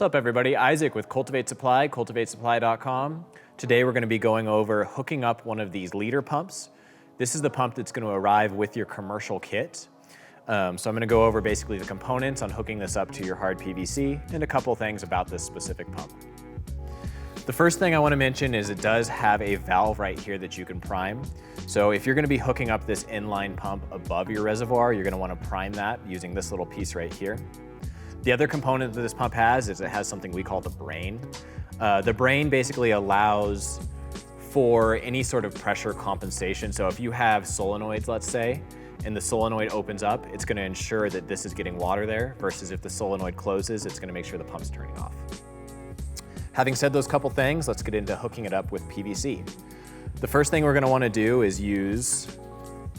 What's up, everybody? Isaac with Cultivate Supply, cultivatesupply.com. Today we're going to be going over hooking up one of these liter pumps. This is the pump that's going to arrive with your commercial kit. So I'm going to go over basically the components on hooking this up to your hard PVC and a couple things about this specific pump. The first thing I want to mention is it does have a valve right here that you can prime. So if you're going to be hooking up this inline pump above your reservoir, you're going to want to prime that using this little piece right here. The other component that this pump has is it has something we call the brain. The brain basically allows for any sort of pressure compensation. So if you have solenoids, let's say, and the solenoid opens up, it's going to ensure that this is getting water there, versus if the solenoid closes, it's going to make sure the pump's turning off. Having said those couple things, let's get into hooking it up with PVC. The first thing we're going to want to do is use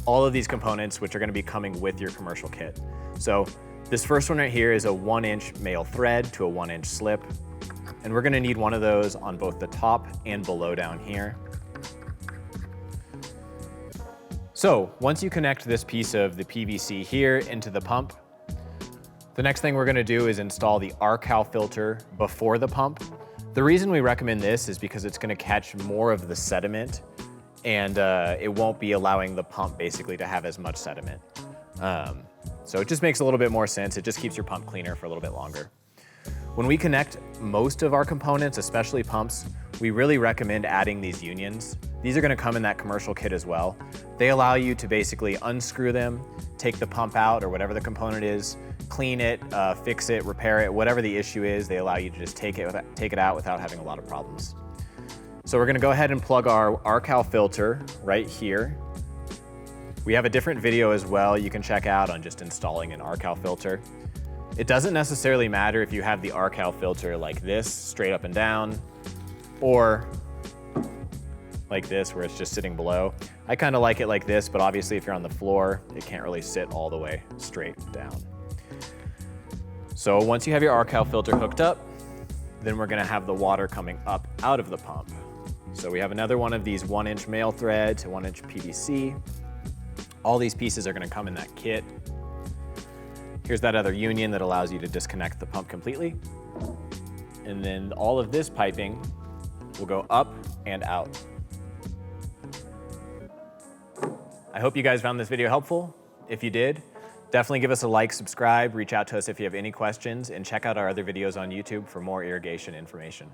all of these components, which are going to be coming with your commercial kit. So this first one right here is a 1-inch male thread to a 1-inch slip. And we're going to need one of those on both the top and below down here. So once you connect this piece of the PVC here into the pump, the next thing we're going to do is install the RCal filter before the pump. The reason we recommend this is because it's going to catch more of the sediment, and it won't be allowing the pump basically to have as much sediment. So it just makes a little bit more sense. It just keeps your pump cleaner for a little bit longer. When we connect most of our components, especially pumps, we really recommend adding these unions. These are going to come in that commercial kit as well. They allow you to basically unscrew them, take the pump out or whatever the component is, clean it, fix it, repair it, whatever the issue is. They allow you to just take it out without having a lot of problems. So we're going to go ahead and plug our RCal filter right here. We have a different video as well you can check out on just installing an RCal filter. It doesn't necessarily matter if you have the RCal filter like this, straight up and down, or like this, where it's just sitting below. I kind of like it like this, but obviously if you're on the floor, it can't really sit all the way straight down. So once you have your RCal filter hooked up, then we're gonna have the water coming up out of the pump. So we have another one of these 1-inch male thread to 1-inch PVC. All these pieces are going to come in that kit. Here's that other union that allows you to disconnect the pump completely. And then all of this piping will go up and out. I hope you guys found this video helpful. If you did, definitely give us a like, subscribe, reach out to us if you have any questions, and check out our other videos on YouTube for more irrigation information.